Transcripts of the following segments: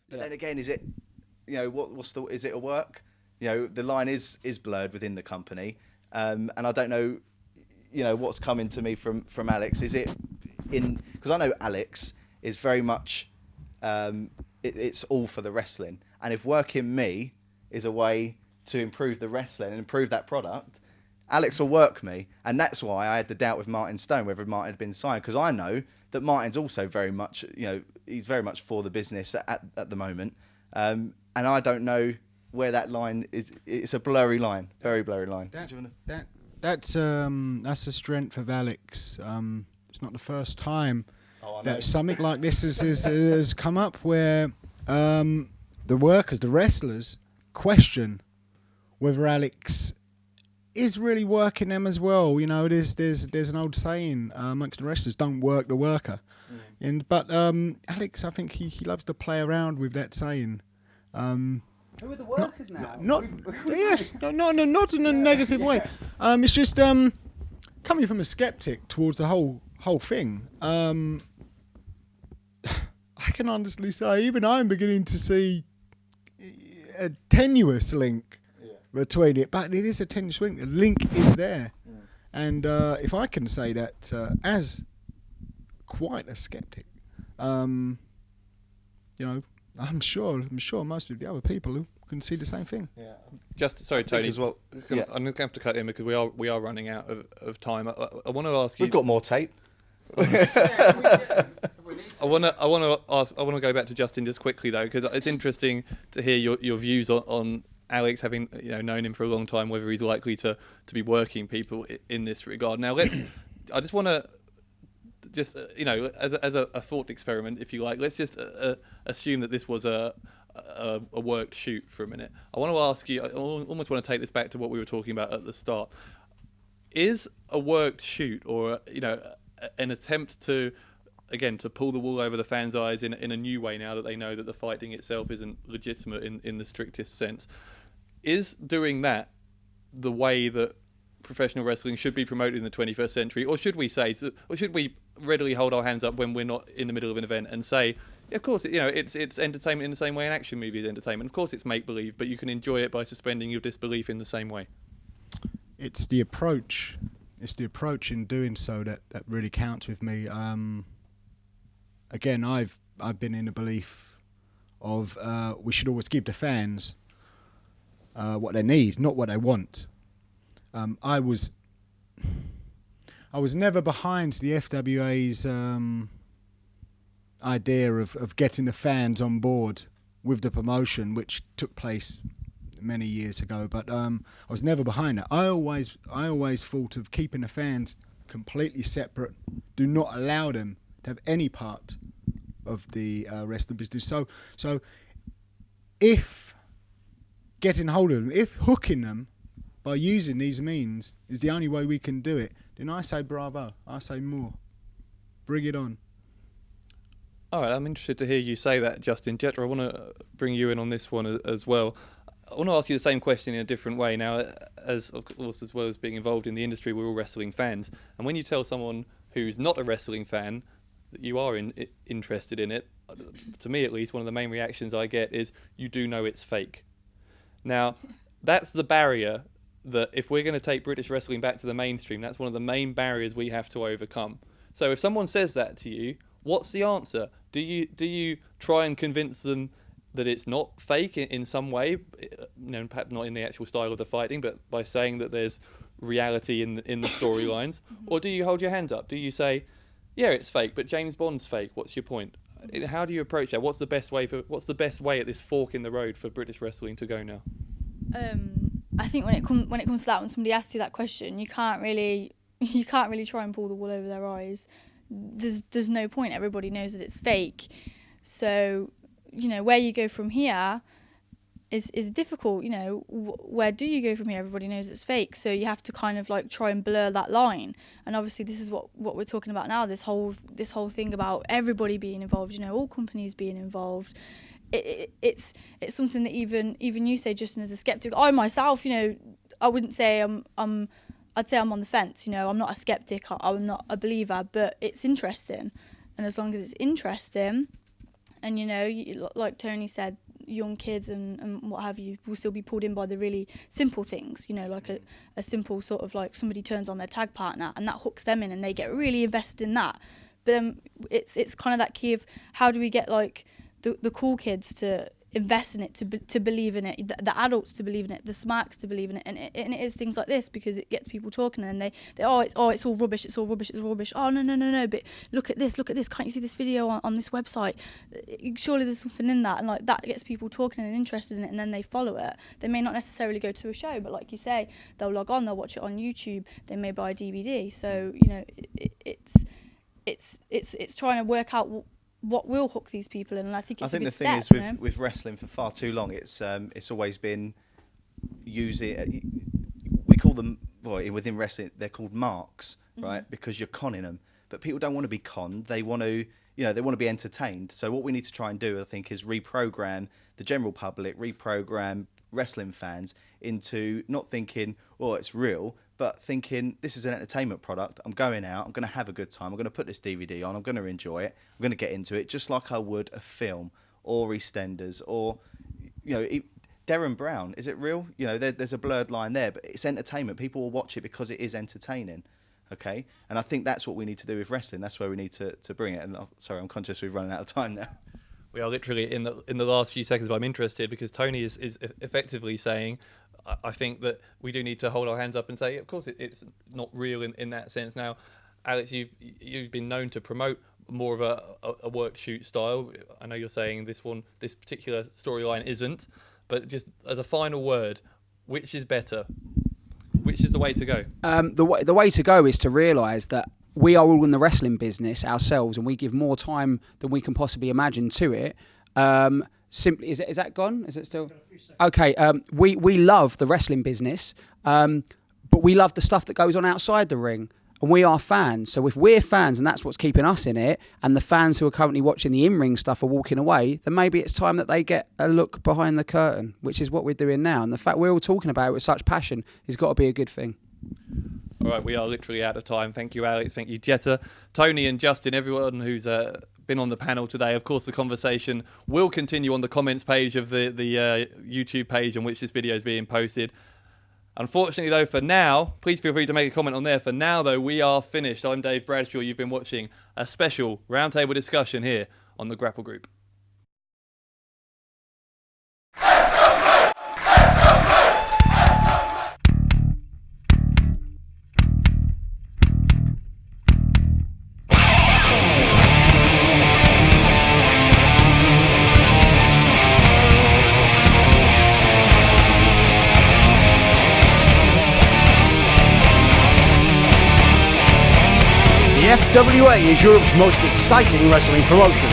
But then again, is it, is it a work? The line is blurred within the company, and I don't know, what's coming to me from Alex. Is it because I know Alex is very much, it's all for the wrestling, and if working me is a way to improve the wrestling and improve that product, Alex will work me, and that's why I had the doubt with Martin Stone whether Martin had been signed, because I know that Martin's also very much, he's very much for the business at the moment, and I don't know where that line is. It's a blurry line, very blurry line. That's a strength of Alex. It's not the first time that something like this has come up where the workers, the wrestlers, question whether Alex is really working them as well. There's an old saying amongst the wrestlers: "Don't work the worker." But Alex, I think he loves to play around with that saying. Who are the workers now? Not in a negative way. It's just coming from a skeptic towards the whole thing. I can honestly say, even I'm beginning to see a tenuous link between it, but it is a tenuous link. The link is there, and if I can say that as quite a skeptic, I'm sure most of the other people who can see the same thing. Yeah. Just sorry, Tony. As well, I'm going to have to cut in because we are running out of time. I want to ask you. We've got more tape. I want to go back to Justin just quickly though, because it's interesting to hear your views on Alex, having known him for a long time, whether he's likely to be working people in this regard. Now I just want to just as a thought experiment, if you like, let's just assume that this was a worked shoot for a minute. I want to ask you, I almost want to take this back to what we were talking about at the start. Is a worked shoot, or an attempt to pull the wool over the fans' eyes in a new way, now that they know that the fighting itself isn't legitimate in the strictest sense, is doing that the way that professional wrestling should be promoted in the 21st century? Or should we readily hold our hands up when we're not in the middle of an event and say, of course, it's entertainment in the same way an action movie is entertainment. Of course it's make-believe, but you can enjoy it by suspending your disbelief in the same way. It's the approach. It's the approach in doing so that really counts with me. Again, I've been in a belief of we should always give the fans what they need, not what they want. I was never behind the FWA's idea of getting the fans on board with the promotion, which took place many years ago. But I was never behind that. I always thought of keeping the fans completely separate. Do not allow them to have any part of the wrestling business. So if getting hold of them, if hooking them by using these means is the only way we can do it, then I say bravo. I say more. Bring it on. All right, I'm interested to hear you say that, Justin. Jetra, I want to bring you in on this one as well. I want to ask you the same question in a different way. Now, as well as being involved in the industry, we're all wrestling fans. And when you tell someone who's not a wrestling fan that you are interested in it, to me at least, one of the main reactions I get is, you do know it's fake. Now, that's the barrier that if we're going to take British wrestling back to the mainstream, that's one of the main barriers we have to overcome. So if someone says that to you, what's the answer? Do you try and convince them that it's not fake in some way, perhaps not in the actual style of the fighting, but by saying that there's reality in the storylines? Or do you hold your hands up? Do you say, yeah, it's fake, but James Bond's fake? What's your point? How do you approach that? What's the best way at this fork in the road for British wrestling to go now? I think when it comes to that, when somebody asks you that question, you can't really try and pull the wool over their eyes. There's no point. Everybody knows that it's fake. So, where you go from here is difficult. Where do you go from here? Everybody knows it's fake. So you have to kind of try and blur that line. And obviously this is what we're talking about now. This whole thing about everybody being involved. all companies being involved. It's something that even you say, Justin, as a skeptic. I myself, I wouldn't say I'd say I'm on the fence. I'm not a skeptic. I'm not a believer, but it's interesting, and as long as it's interesting, And like Tony said, young kids and what have you will still be pulled in by the really simple things, like a simple sort of like somebody turns on their tag partner and that hooks them in and they get really invested in that. But it's kind of that key of how do we get like the cool kids to invest in it, to believe in it, the adults to believe in it, the smarks to believe in it, and it is things like this, because it gets people talking, and they it's all rubbish, it's all rubbish. Oh no, but look at this, can't you see this video on this website? Surely there's something in that, and like that gets people talking and interested in it, and then they follow it. They may not necessarily go to a show, but like you say, they'll log on, they'll watch it on YouTube, they may buy a DVD. So it's trying to work out what will hook these people in, and I think it's a good step. The thing is with wrestling for far too long, it's always been using, we call them, within wrestling they're called marks, right? Because you're conning them, but people don't want to be conned. They want to they want to be entertained. So what we need to try and do, I think, is reprogram the general public, reprogram wrestling fans into not thinking, it's real, but thinking this is an entertainment product. I'm going out, I'm going to have a good time, I'm going to put this DVD on, I'm going to enjoy it, I'm going to get into it, just like I would a film or EastEnders or, Derren Brown. Is it real? There's a blurred line there, but it's entertainment. People will watch it because it is entertaining. Okay, and I think that's what we need to do with wrestling. That's where we need to bring it. And sorry, I'm conscious we're running out of time now. We are literally in the last few seconds, but I'm interested because Tony is effectively saying, I think that we do need to hold our hands up and say, of course, it's not real in that sense. Now, Alex, you've been known to promote more of a work shoot style. I know you're saying this particular storyline isn't, but just as a final word, which is better? Which is the way to go? The way to go is to realise that we are all in the wrestling business ourselves, and we give more time than we can possibly imagine to it. Simply, is that gone? Is it still? Okay. We love the wrestling business, but we love the stuff that goes on outside the ring, and we are fans. So if we're fans, and that's what's keeping us in it, and the fans who are currently watching the in-ring stuff are walking away, then maybe it's time that they get a look behind the curtain, which is what we're doing now. And the fact we're all talking about it with such passion has got to be a good thing. All right, we are literally out of time. Thank you, Alex. Thank you, Jetta, Tony and Justin, everyone who's been on the panel today. Of course, the conversation will continue on the comments page of the YouTube page on which this video is being posted. Unfortunately, though, for now, please feel free to make a comment on there. For now, though, we are finished. I'm Dave Bradshaw. You've been watching a special roundtable discussion here on the Grapple Group. The FWA is Europe's most exciting wrestling promotion.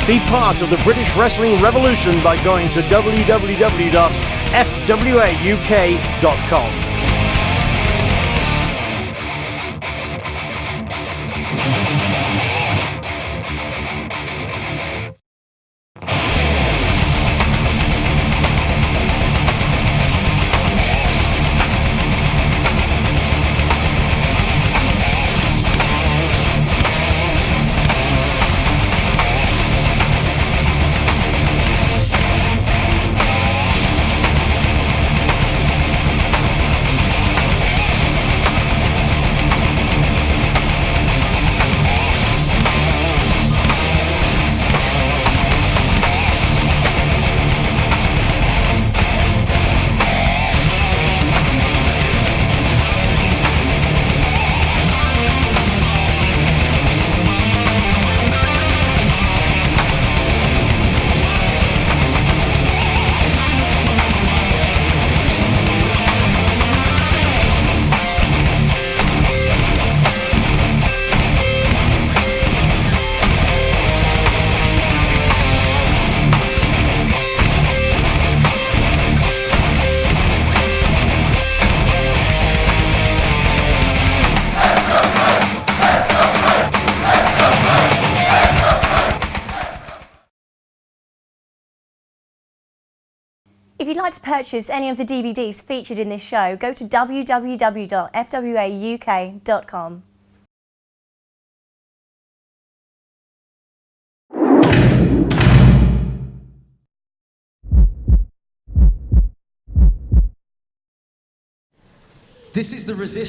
Be part of the British wrestling revolution by going to www.fwauk.com. If you'd like to purchase any of the DVDs featured in this show, go to www.fwauk.com. This is the resistance.